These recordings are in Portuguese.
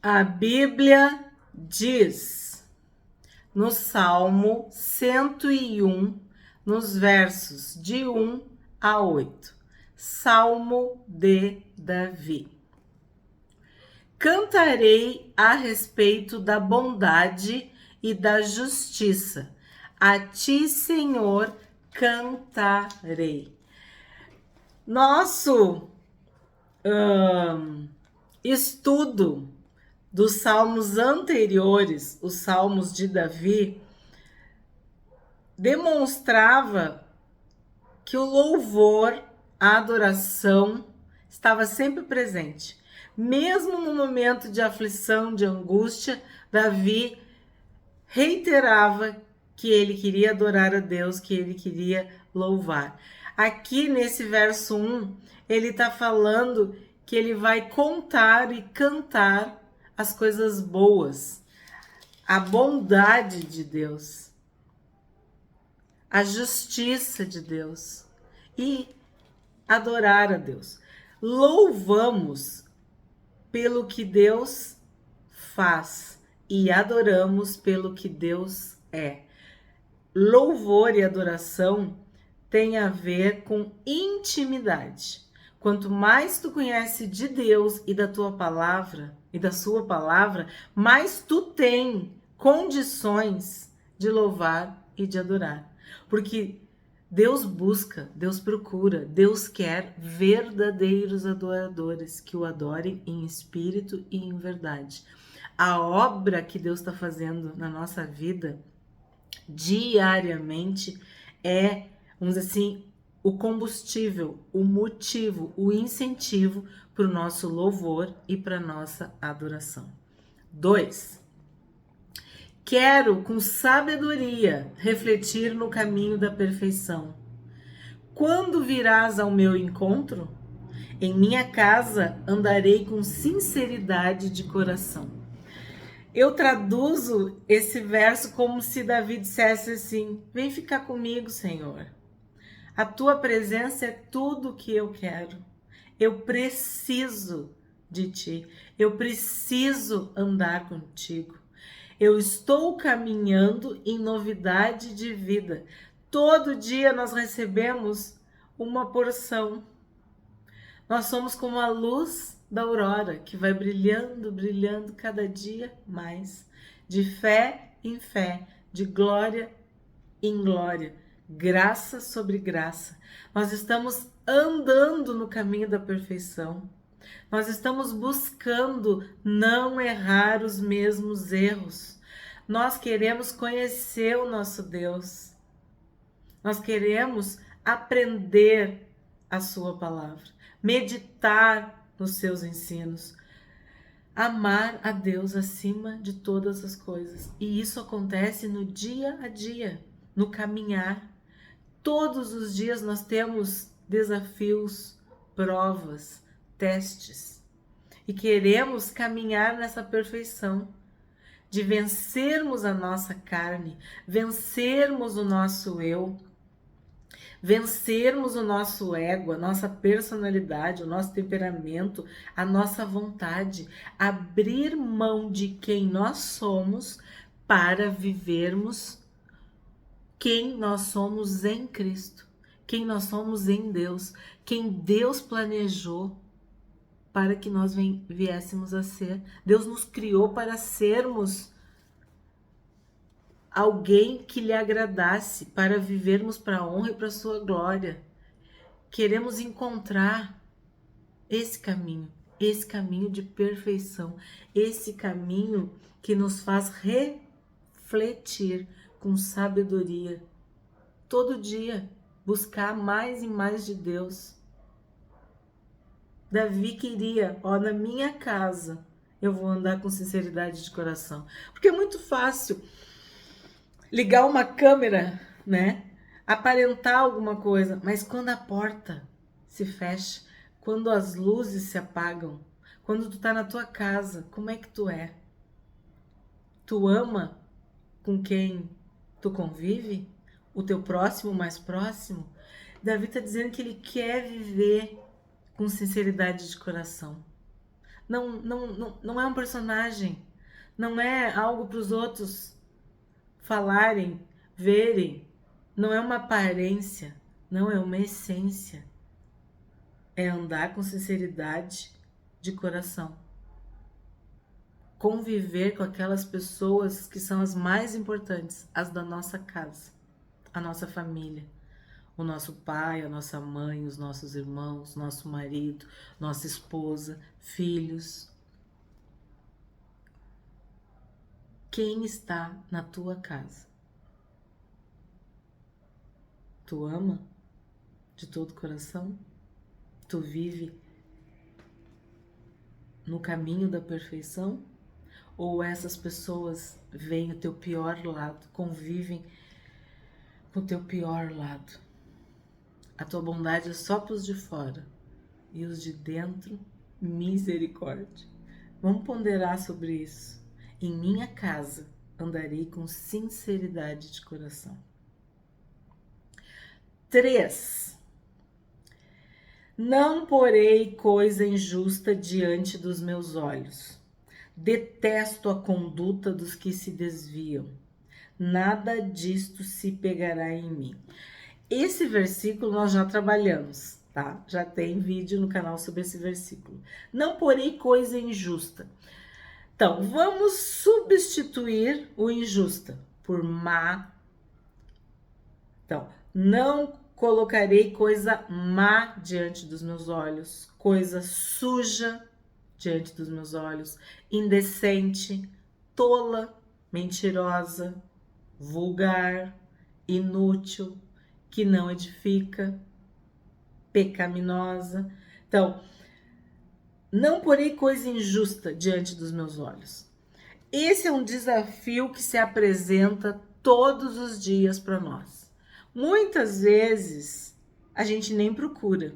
A Bíblia diz no Salmo 101, nos versos de 1 a 8, Salmo de Davi. Cantarei a respeito da bondade e da justiça. A ti, Senhor, cantarei. Nosso estudo dos salmos anteriores, os salmos de Davi, demonstrava que o louvor, a adoração, estava sempre presente. Mesmo no momento de aflição, de angústia, Davi reiterava que ele queria adorar a Deus, que ele queria louvar. Aqui nesse verso 1, ele está falando que ele vai contar e cantar as coisas boas, a bondade de Deus, a justiça de Deus e adorar a Deus. Louvamos pelo que Deus faz e adoramos pelo que Deus é. Louvor e adoração tem a ver com intimidade. Quanto mais tu conhece de Deus e da tua palavra e da sua palavra, mais tu tem condições de louvar e de adorar. Porque Deus busca, Deus procura, Deus quer verdadeiros adoradores que o adorem em espírito e em verdade. A obra que Deus está fazendo na nossa vida diariamente é, vamos dizer assim, o combustível, o motivo, o incentivo para o nosso louvor e para a nossa adoração. 2. Quero, com sabedoria, refletir no caminho da perfeição. Quando virás ao meu encontro? Em minha casa andarei com sinceridade de coração. Eu traduzo esse verso como se Davi dissesse assim: vem ficar comigo, Senhor. A tua presença é tudo o que eu quero. Eu preciso de ti. Eu preciso andar contigo. Eu estou caminhando em novidade de vida. Todo dia nós recebemos uma porção. Nós somos como a luz da aurora, que vai brilhando, brilhando cada dia mais. De fé em fé, de glória em glória, graça sobre graça. Nós estamos andando no caminho da perfeição. Nós estamos buscando não errar os mesmos erros. Nós queremos conhecer o nosso Deus. Nós queremos aprender a sua palavra, meditar nos seus ensinos, amar a Deus acima de todas as coisas. E isso acontece no dia a dia, no caminhar. Todos os dias nós temos desafios, provas, testes. E queremos caminhar nessa perfeição, de vencermos a nossa carne, vencermos o nosso eu, vencermos o nosso ego, a nossa personalidade, o nosso temperamento, a nossa vontade, abrir mão de quem nós somos para vivermos quem nós somos em Cristo, quem nós somos em Deus, quem Deus planejou para que nós viéssemos a ser. Deus nos criou para sermos alguém que lhe agradasse, para vivermos para a honra e para a sua glória. Queremos encontrar esse caminho de perfeição, esse caminho que nos faz refletir com sabedoria. Todo dia, buscar mais e mais de Deus. Davi queria, na minha casa, eu vou andar com sinceridade de coração. Porque é muito fácil ligar uma câmera, né? Aparentar alguma coisa, mas quando a porta se fecha, quando as luzes se apagam, quando tu tá na tua casa, como é que tu é? Tu ama com quem tu convive? O teu próximo mais próximo? Davi tá dizendo que ele quer viver com sinceridade de coração. não é um personagem, não é algo para os outros falarem, verem, não é uma aparência, não é uma essência. É andar com sinceridade de coração. Conviver com aquelas pessoas que são as mais importantes, as da nossa casa, a nossa família, o nosso pai, a nossa mãe, os nossos irmãos, nosso marido, nossa esposa, filhos. Quem está na tua casa? Tu ama de todo o coração? Tu vive no caminho da perfeição? Ou essas pessoas veem o teu pior lado, convivem com o teu pior lado? A tua bondade é só para os de fora e os de dentro, misericórdia. Vamos ponderar sobre isso. Em minha casa andarei com sinceridade de coração. 3. Não porei coisa injusta diante dos meus olhos. Detesto a conduta dos que se desviam. Nada disto se pegará em mim. Esse versículo nós já trabalhamos, tá? Já tem vídeo no canal sobre esse versículo. Não porei coisa injusta. Então, vamos substituir o injusta por má. Então, não colocarei coisa má diante dos meus olhos, coisa suja diante dos meus olhos, indecente, tola, mentirosa, vulgar, inútil, que não edifica, pecaminosa. Então, não porei coisa injusta diante dos meus olhos. Esse é um desafio que se apresenta todos os dias para nós. Muitas vezes a gente nem procura.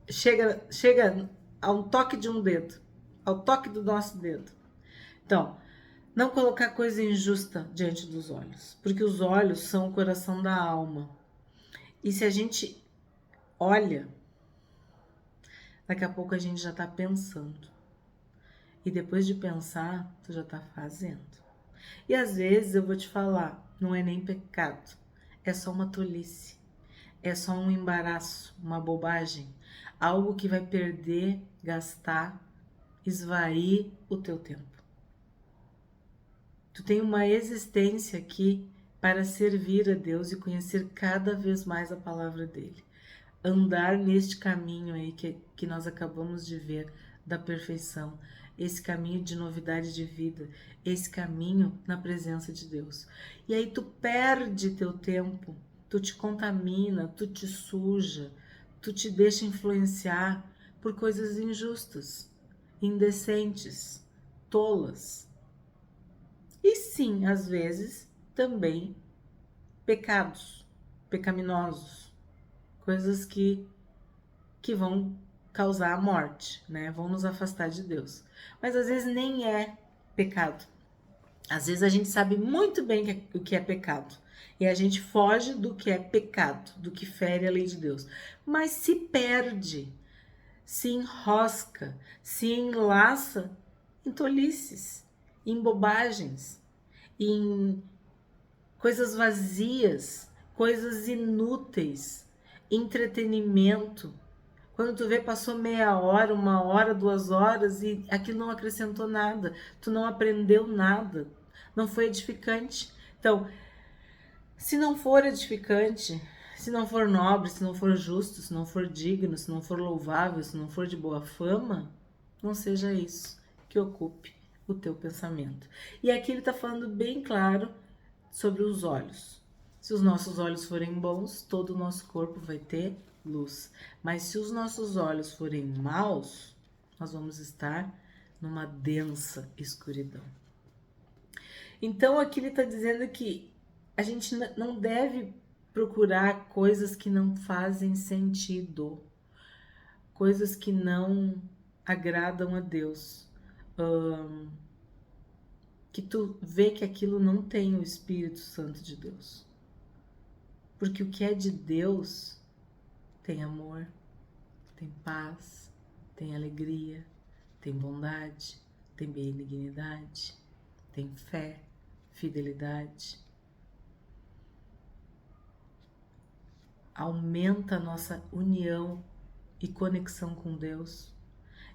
Chega ao toque de um dedo, ao toque do nosso dedo. Então, não colocar coisa injusta diante dos olhos, porque os olhos são o coração da alma. E se a gente olha, daqui a pouco a gente já está pensando. E depois de pensar, tu já está fazendo. E às vezes eu vou te falar, não é nem pecado, é só uma tolice, é só um embaraço, uma bobagem, algo que vai perder, gastar, esvair o teu tempo. Tu tem uma existência aqui para servir a Deus e conhecer cada vez mais a palavra dele. Andar neste caminho aí que nós acabamos de ver da perfeição, esse caminho de novidade de vida, esse caminho na presença de Deus. E aí tu perde teu tempo, tu te contamina, tu te suja, tu te deixa influenciar por coisas injustas, indecentes, tolas. E sim, às vezes, também pecados, pecaminosos, coisas que vão causar a morte, né? Vão nos afastar de Deus. Mas às vezes nem é pecado. Às vezes a gente sabe muito bem o que é pecado. E a gente foge do que é pecado, do que fere a lei de Deus. Mas se perde, se enrosca, se enlaça em tolices, em bobagens, em coisas vazias, coisas inúteis, entretenimento. Quando tu vê, passou meia hora, 1 hora, 2 horas e aquilo não acrescentou nada, tu não aprendeu nada, não foi edificante. Então, se não for edificante, se não for nobre, se não for justo, se não for digno, se não for louvável, se não for de boa fama, não seja isso que ocupe o teu pensamento. E aqui ele está falando bem claro sobre os olhos. Se os nossos olhos forem bons, todo o nosso corpo vai ter luz. Mas se os nossos olhos forem maus, nós vamos estar numa densa escuridão. Então aqui ele está dizendo que a gente não deve procurar coisas que não fazem sentido, coisas que não agradam a Deus, que tu vê que aquilo não tem o Espírito Santo de Deus. Porque o que é de Deus tem amor, tem paz, tem alegria, tem bondade, tem benignidade, tem fé, fidelidade. Aumenta a nossa união e conexão com Deus.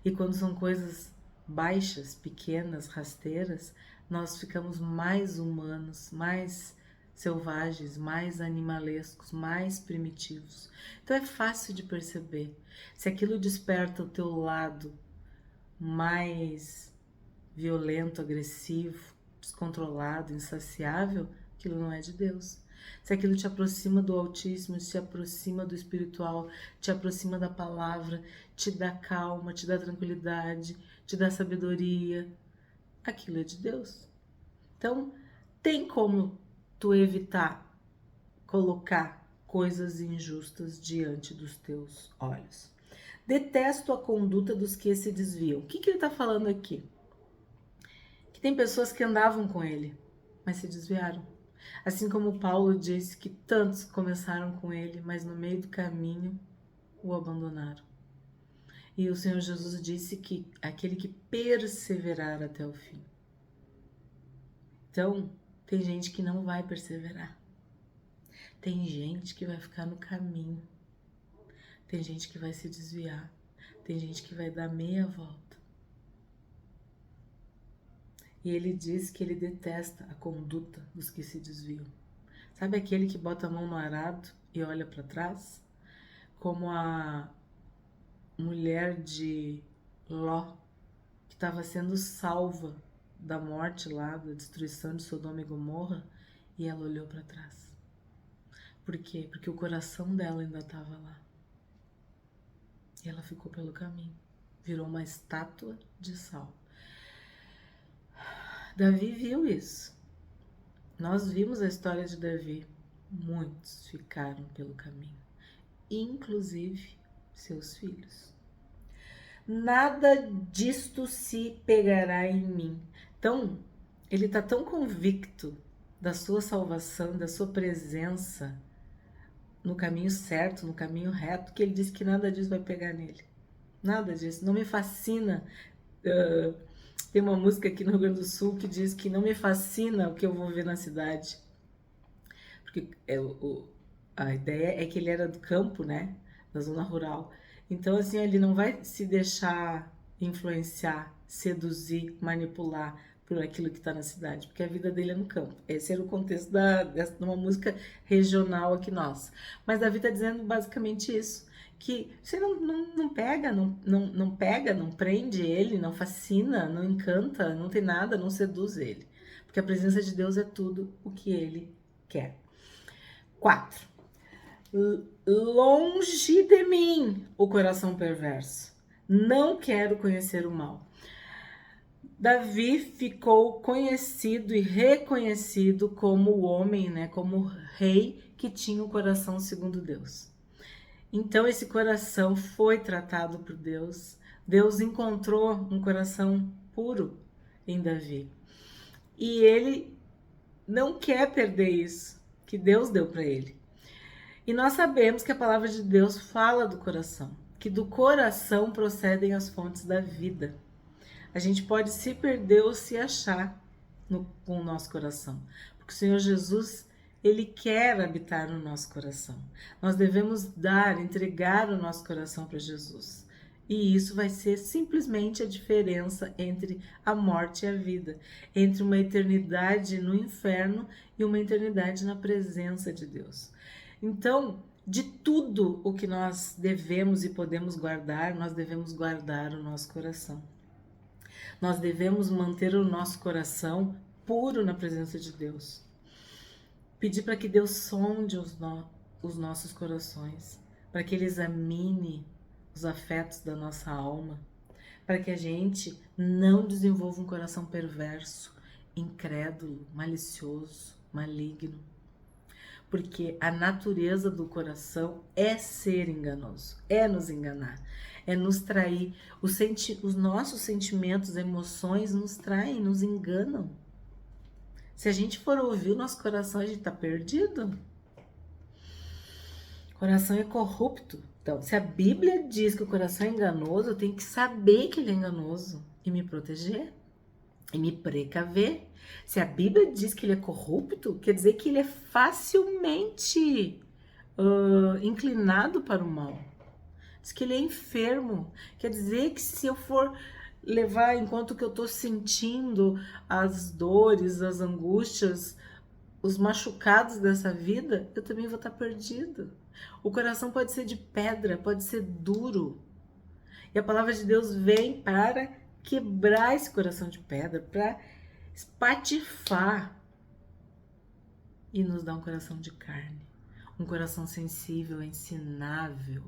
E quando são coisas baixas, pequenas, rasteiras, nós ficamos mais humanos, mais selvagens, mais animalescos, mais primitivos. Então é fácil de perceber. Se aquilo desperta o teu lado mais violento, agressivo, descontrolado, insaciável, aquilo não é de Deus. Se aquilo te aproxima do Altíssimo, te aproxima do espiritual, te aproxima da palavra, te dá calma, te dá tranquilidade, te dá sabedoria, aquilo é de Deus. Então, tem como tu evitar colocar coisas injustas diante dos teus olhos. Detesto a conduta dos que se desviam. O que ele está falando aqui? Que tem pessoas que andavam com ele, mas se desviaram. Assim como Paulo disse que tantos começaram com ele, mas no meio do caminho o abandonaram. E o Senhor Jesus disse que aquele que perseverar até o fim. Então, tem gente que não vai perseverar. Tem gente que vai ficar no caminho. Tem gente que vai se desviar. Tem gente que vai dar meia volta. E ele diz que ele detesta a conduta dos que se desviam. Sabe aquele que bota a mão no arado e olha para trás? Como a mulher de Ló, que estava sendo salva da morte lá, da destruição de Sodoma e Gomorra, e ela olhou para trás. Por quê? Porque o coração dela ainda estava lá. E ela ficou pelo caminho. Virou uma estátua de sal. Davi viu isso. Nós vimos a história de Davi. Muitos ficaram pelo caminho, inclusive seus filhos. Nada disto se pegará em mim. Então, ele está tão convicto da sua salvação, da sua presença no caminho certo, no caminho reto, que ele diz que nada disso vai pegar nele. Nada disso. Não me fascina. Tem uma música aqui no Rio Grande do Sul que diz que não me fascina o que eu vou ver na cidade. Porque a ideia é que ele era do campo, né? Da zona rural. Então, assim, ele não vai se deixar influenciar, seduzir, manipular por aquilo que está na cidade, porque a vida dele é no campo. Esse era o contexto de uma música regional aqui nossa. Mas Davi está dizendo basicamente isso, que você não pega, não pega, não prende ele, não fascina, não encanta, não tem nada, não seduz ele. Porque a presença de Deus é tudo o que ele quer. 4. Longe de mim o coração perverso. Não quero conhecer o mal. Davi ficou conhecido e reconhecido como o homem, né, como o rei que tinha o coração segundo Deus. Então esse coração foi tratado por Deus. Deus encontrou um coração puro em Davi. E ele não quer perder isso que Deus deu para ele. E nós sabemos que a palavra de Deus fala do coração, que do coração procedem as fontes da vida. A gente pode se perder ou se achar com o nosso coração, porque o Senhor Jesus, Ele quer habitar no nosso coração. Nós devemos entregar o nosso coração para Jesus. E isso vai ser simplesmente a diferença entre a morte e a vida, entre uma eternidade no inferno e uma eternidade na presença de Deus. Então, de tudo o que nós devemos e podemos guardar, nós devemos guardar o nosso coração. Nós devemos manter o nosso coração puro na presença de Deus. Pedir para que Deus sonde os nossos corações, para que Ele examine os afetos da nossa alma, para que a gente não desenvolva um coração perverso, incrédulo, malicioso, maligno. Porque a natureza do coração é ser enganoso, é nos enganar, é nos trair. Os nossos sentimentos, emoções nos traem, nos enganam. Se a gente for ouvir o nosso coração, a gente está perdido. O coração é corrupto, Então, se a Bíblia diz que o coração é enganoso, eu tenho que saber que ele é enganoso e me proteger e me precaver. Se a Bíblia diz que ele é corrupto, quer dizer que ele é facilmente inclinado para o mal. Diz que ele é enfermo. Quer dizer que se eu for levar enquanto que eu estou sentindo as dores, as angústias, os machucados dessa vida, eu também vou estar perdido. O coração pode ser de pedra, pode ser duro. E a palavra de Deus vem para quebrar esse coração de pedra, para espatifar e nos dar um coração de carne, um coração sensível, ensinável,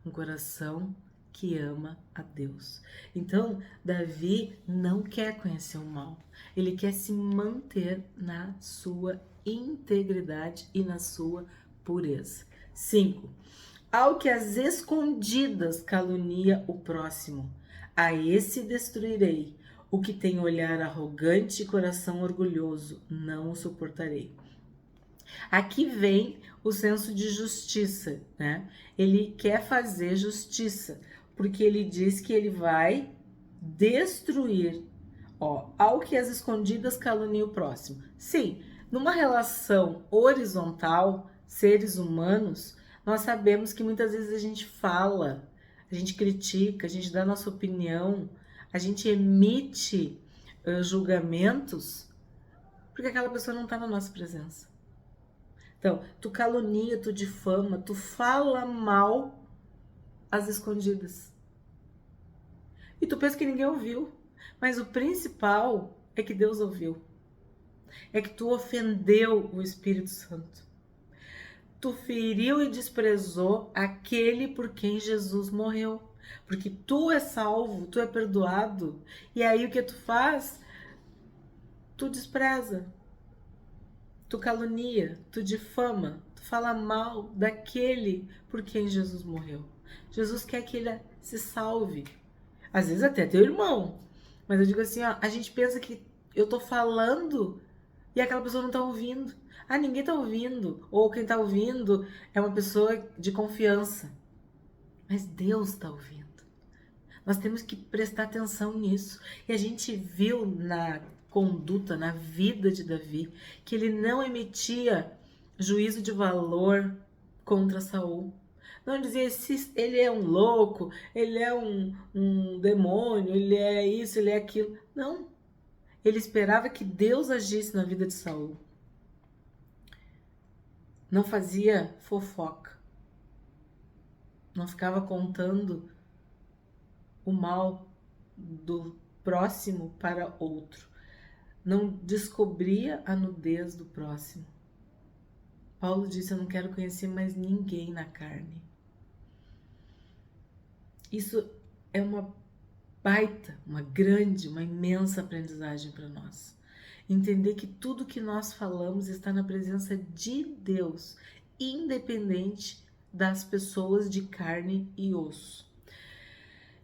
um coração que ama a Deus. Então, Davi não quer conhecer o mal, ele quer se manter na sua integridade e na sua pureza. 5. Ao que às escondidas calunia o próximo, a esse destruirei. O que tem olhar arrogante e coração orgulhoso, não o suportarei. Aqui vem o senso de justiça, né? Ele quer fazer justiça, porque ele diz que ele vai destruir, ao que às escondidas calunia o próximo. Sim, numa relação horizontal, seres humanos, nós sabemos que muitas vezes a gente fala, a gente critica, a gente dá nossa opinião, a gente emite julgamentos, porque aquela pessoa não está na nossa presença. Então, tu calunia, tu difama, tu fala mal às escondidas. E tu pensa que ninguém ouviu. Mas o principal é que Deus ouviu. É que tu ofendeu o Espírito Santo. Tu feriu e desprezou aquele por quem Jesus morreu. Porque tu é salvo, tu é perdoado. E aí o que tu faz? Tu despreza. Tu calunia, tu difama, tu fala mal daquele por quem Jesus morreu. Jesus quer que ele se salve. Às vezes até teu irmão. Mas eu digo assim, a gente pensa que eu tô falando e aquela pessoa não tá ouvindo. Ah, ninguém tá ouvindo. Ou quem tá ouvindo é uma pessoa de confiança. Mas Deus tá ouvindo. Nós temos que prestar atenção nisso. E a gente viu na conduta, na vida de Davi, que ele não emitia juízo de valor contra Saul. Não dizia se ele é um louco, ele é um demônio, ele é isso, ele é aquilo. Não. Ele esperava que Deus agisse na vida de Saul. Não fazia fofoca. Não ficava contando o mal do próximo para outro. Não descobria a nudez do próximo. Paulo disse, eu não quero conhecer mais ninguém na carne. Isso é uma baita, uma grande, uma imensa aprendizagem para nós. Entender que tudo que nós falamos está na presença de Deus, independente das pessoas de carne e osso.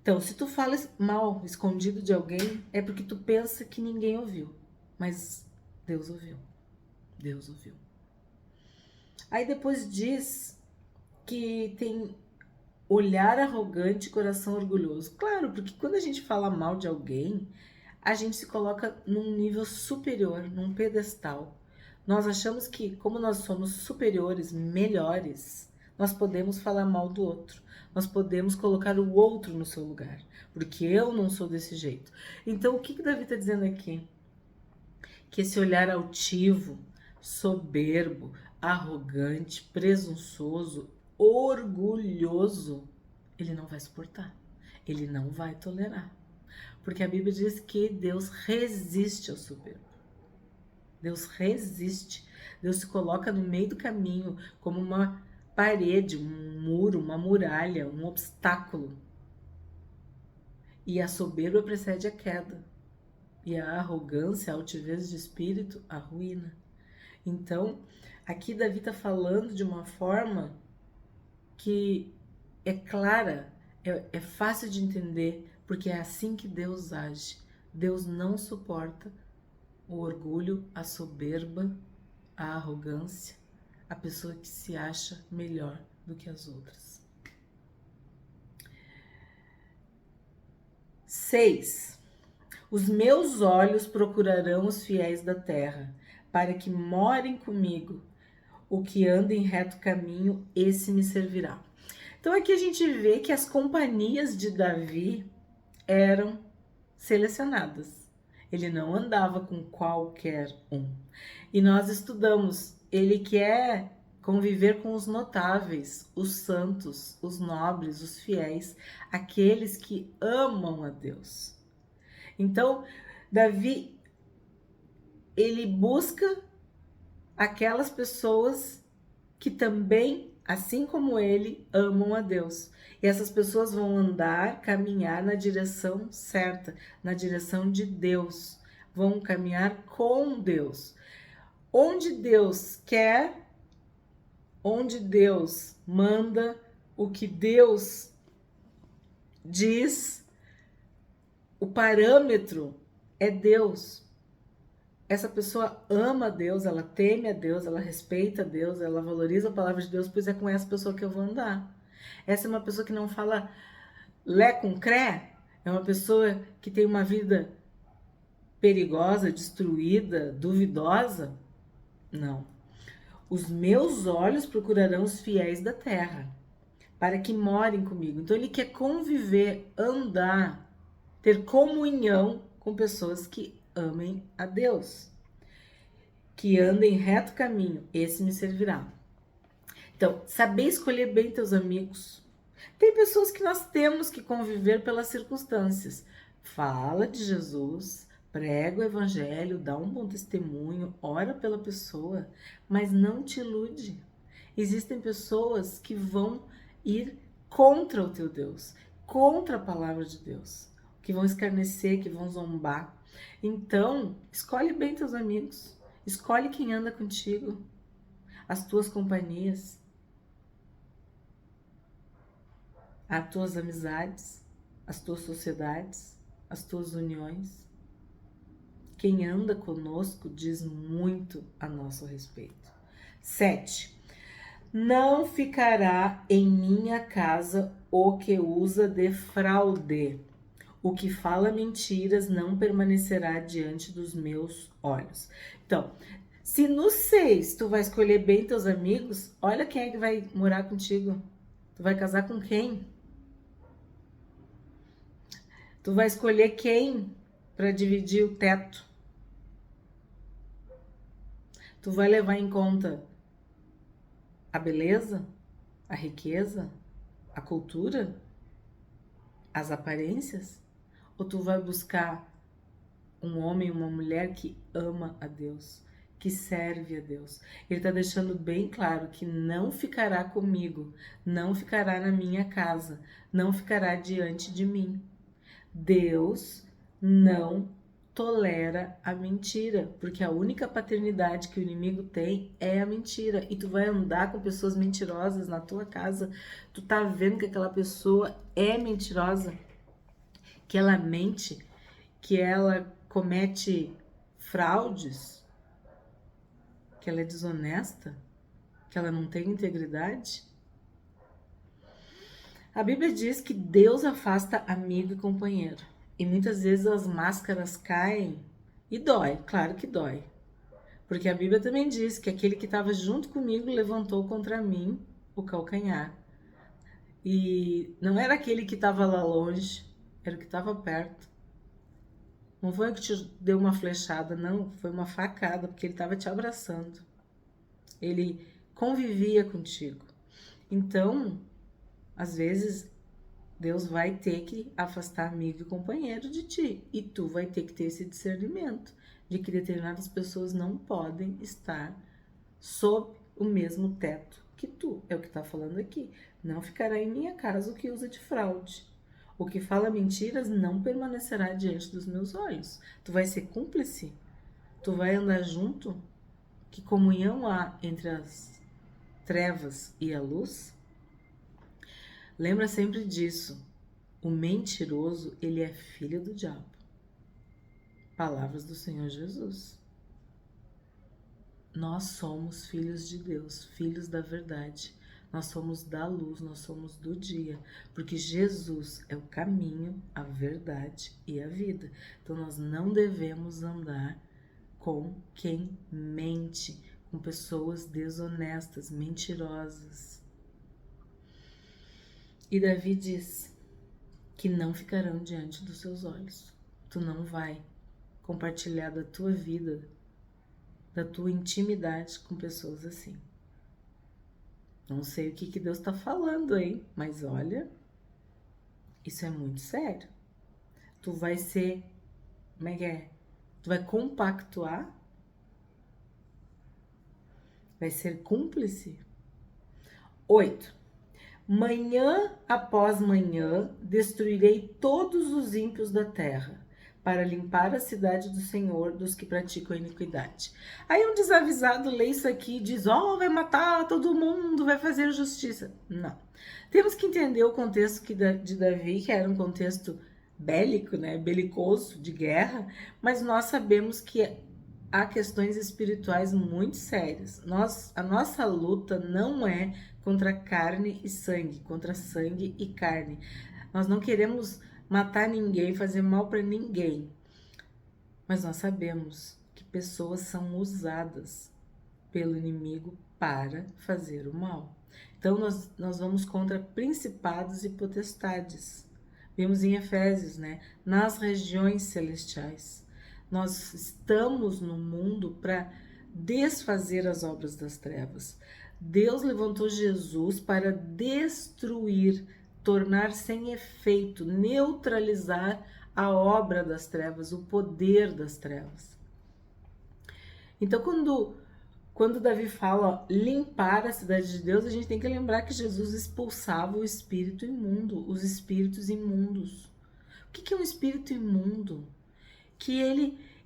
Então, se tu falas mal, escondido de alguém, é porque tu pensa que ninguém ouviu. Mas Deus ouviu. Deus ouviu. Aí depois diz que tem olhar arrogante e coração orgulhoso. Claro, porque quando a gente fala mal de alguém, a gente se coloca num nível superior, num pedestal. Nós achamos que, como nós somos superiores, melhores, nós podemos falar mal do outro. Nós podemos colocar o outro no seu lugar, porque eu não sou desse jeito. Então, o que Davi está dizendo aqui? Que esse olhar altivo, soberbo, arrogante, presunçoso, orgulhoso, ele não vai suportar, ele não vai tolerar. Porque a Bíblia diz que Deus resiste ao soberbo. Deus resiste. Deus se coloca no meio do caminho como uma parede, um muro, uma muralha, um obstáculo. E a soberba precede a queda. E a arrogância, a altivez de espírito, a ruína. Então, aqui Davi está falando de uma forma que é clara, é fácil de entender, porque é assim que Deus age. Deus não suporta o orgulho, a soberba, a arrogância, a pessoa que se acha melhor do que as outras. 6. Os meus olhos procurarão os fiéis da terra, para que morem comigo. O que anda em reto caminho, esse me servirá. Então aqui a gente vê que as companhias de Davi eram selecionadas. Ele não andava com qualquer um. E nós estudamos, ele quer conviver com os notáveis, os santos, os nobres, os fiéis, aqueles que amam a Deus. Então, Davi, ele busca aquelas pessoas que também, assim como ele, amam a Deus. E essas pessoas vão andar, caminhar na direção certa, na direção de Deus. Vão caminhar com Deus. Onde Deus quer, onde Deus manda, o que Deus diz, o parâmetro é Deus. Essa pessoa ama a Deus, ela teme a Deus, ela respeita a Deus, ela valoriza a palavra de Deus, pois é com essa pessoa que eu vou andar. Essa é uma pessoa que não fala lé com cré, é uma pessoa que tem uma vida perigosa, destruída, duvidosa. Não. Os meus olhos procurarão os fiéis da terra, para que morem comigo. Então ele quer conviver, andar, ter comunhão com pessoas que amem a Deus, que andem reto caminho, esse me servirá. Então, saber escolher bem teus amigos. Tem pessoas que nós temos que conviver pelas circunstâncias. Fala de Jesus, prega o evangelho, dá um bom testemunho, ora pela pessoa, mas não te ilude. Existem pessoas que vão ir contra o teu Deus, contra a palavra de Deus, que vão escarnecer, que vão zombar. Então, escolhe bem teus amigos, escolhe quem anda contigo, as tuas companhias, as tuas amizades, as tuas sociedades, as tuas uniões. Quem anda conosco diz muito a nosso respeito. 7. Não ficará em minha casa o que usa de fraude. O que fala mentiras não permanecerá diante dos meus olhos. Então, se no 6 tu vai escolher bem teus amigos, olha quem é que vai morar contigo. Tu vai casar com quem? Tu vai escolher quem para dividir o teto? Tu vai levar em conta a beleza, a riqueza, a cultura, as aparências? Ou tu vai buscar um homem, uma mulher que ama a Deus, que serve a Deus? Ele está deixando bem claro que não ficará comigo, não ficará na minha casa, não ficará diante de mim. Deus não tolera a mentira, porque a única paternidade que o inimigo tem é a mentira. E tu vai andar com pessoas mentirosas na tua casa, tu tá vendo que aquela pessoa é mentirosa, que ela mente, que ela comete fraudes, que ela é desonesta, que ela não tem integridade. A Bíblia diz que Deus afasta amigo e companheiro. E muitas vezes as máscaras caem e dói, claro que dói. Porque a Bíblia também diz que aquele que estava junto comigo levantou contra mim o calcanhar. E não era aquele que estava lá longe, era o que estava perto. Não foi o que te deu uma flechada, não, foi uma facada, porque ele estava te abraçando. Ele convivia contigo. Então, às vezes, Deus vai ter que afastar amigo e companheiro de ti. E tu vai ter que ter esse discernimento de que determinadas pessoas não podem estar sob o mesmo teto que tu. É o que está falando aqui. Não ficará em minha casa o que usa de fraude. O que fala mentiras não permanecerá diante dos meus olhos. Tu vai ser cúmplice? Tu vai andar junto? Que comunhão há entre as trevas e a luz? Lembra sempre disso. O mentiroso, ele é filho do diabo. Palavras do Senhor Jesus. Nós somos filhos de Deus, filhos da verdade. Nós somos da luz, nós somos do dia, porque Jesus é o caminho, a verdade e a vida. Então nós não devemos andar com quem mente, com pessoas desonestas, mentirosas. E Davi diz que não ficarão diante dos seus olhos. Tu não vai compartilhar da tua vida, da tua intimidade com pessoas assim. Não sei o que Deus está falando, hein? Mas olha, isso é muito sério. Tu vai ser, como é que é? Tu vai compactuar? Vai ser cúmplice? 8. Manhã após manhã destruirei todos os ímpios da terra, para limpar a cidade do Senhor dos que praticam iniquidade. Aí um desavisado lê isso aqui e diz, vai matar todo mundo, vai fazer justiça. Não. Temos que entender o contexto de Davi, que era um contexto bélico, né, belicoso, de guerra, mas nós sabemos que há questões espirituais muito sérias. A nossa luta não é contra carne e sangue, contra sangue e carne. Nós não queremos matar ninguém, fazer mal para ninguém. Mas nós sabemos que pessoas são usadas pelo inimigo para fazer o mal. Então nós vamos contra principados e potestades. Vemos em Efésios, né? Nas regiões celestiais. Nós estamos no mundo para desfazer as obras das trevas. Deus levantou Jesus para destruir, tornar sem efeito, neutralizar a obra das trevas, o poder das trevas. Então, quando Davi fala limpar a cidade de Deus, a gente tem que lembrar que Jesus expulsava o espírito imundo, os espíritos imundos. O que é um espírito imundo? Que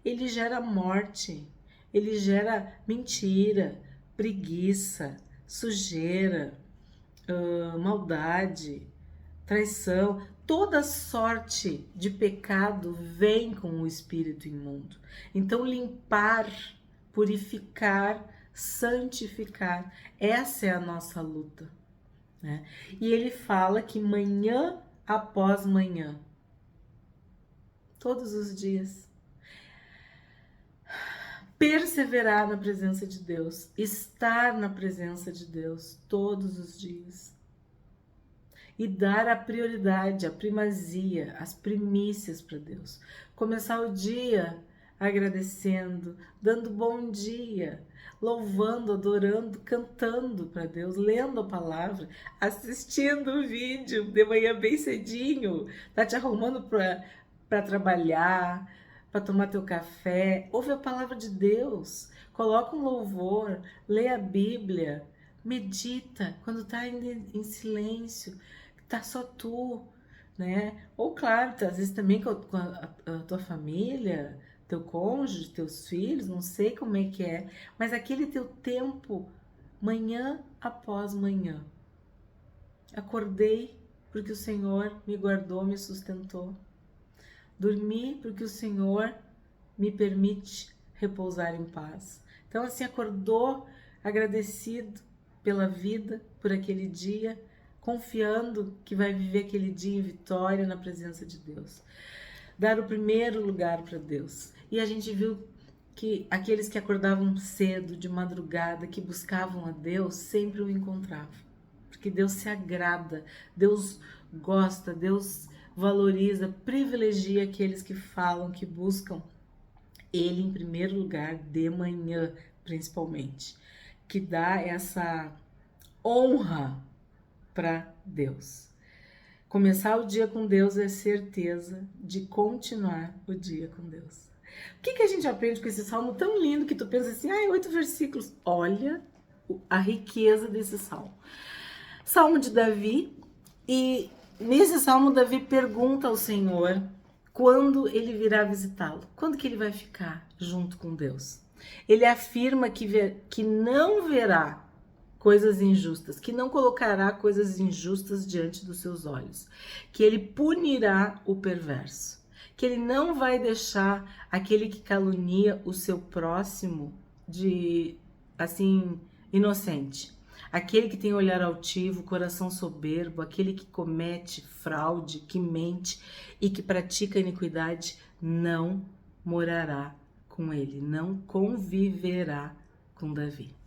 ele gera morte, ele gera mentira, preguiça, sujeira, maldade, traição. Toda sorte de pecado vem com o espírito imundo. Então limpar, purificar, santificar, essa é a nossa luta, né? E ele fala que manhã após manhã, todos os dias, perseverar na presença de Deus, estar na presença de Deus todos os dias e dar a prioridade, a primazia, as primícias para Deus. Começar o dia agradecendo, dando bom dia, louvando, adorando, cantando para Deus, lendo a palavra, assistindo o vídeo de manhã bem cedinho, tá te arrumando para trabalhar, para tomar teu café, ouve a palavra de Deus, coloca um louvor, lê a Bíblia, medita quando tá em silêncio, tá só tu, né? Ou claro, às vezes também com a tua família, teu cônjuge, teus filhos, não sei como é que é, mas aquele teu tempo, manhã após manhã. Acordei porque o Senhor me guardou, me sustentou. Dormi porque o Senhor me permite repousar em paz. Então, assim, acordou agradecido pela vida, por aquele dia, confiando que vai viver aquele dia em vitória na presença de Deus. Dar o primeiro lugar para Deus. E a gente viu que aqueles que acordavam cedo, de madrugada, que buscavam a Deus, sempre o encontravam. Porque Deus se agrada, Deus gosta, Deus valoriza, privilegia aqueles que falam, que buscam Ele em primeiro lugar, de manhã, principalmente. Que dá essa honra para Deus. Começar o dia com Deus é certeza de continuar o dia com Deus. O que a gente aprende com esse salmo tão lindo que tu pensa assim, 8 versículos. Olha a riqueza desse salmo. Salmo de Davi, e nesse salmo Davi pergunta ao Senhor quando ele virá visitá-lo, quando que ele vai ficar junto com Deus. Ele afirma que não verá coisas injustas, que não colocará coisas injustas diante dos seus olhos, que ele punirá o perverso, que ele não vai deixar aquele que calunia o seu próximo de assim inocente. Aquele que tem olhar altivo, coração soberbo, aquele que comete fraude, que mente e que pratica iniquidade, não morará com ele, não conviverá com Davi.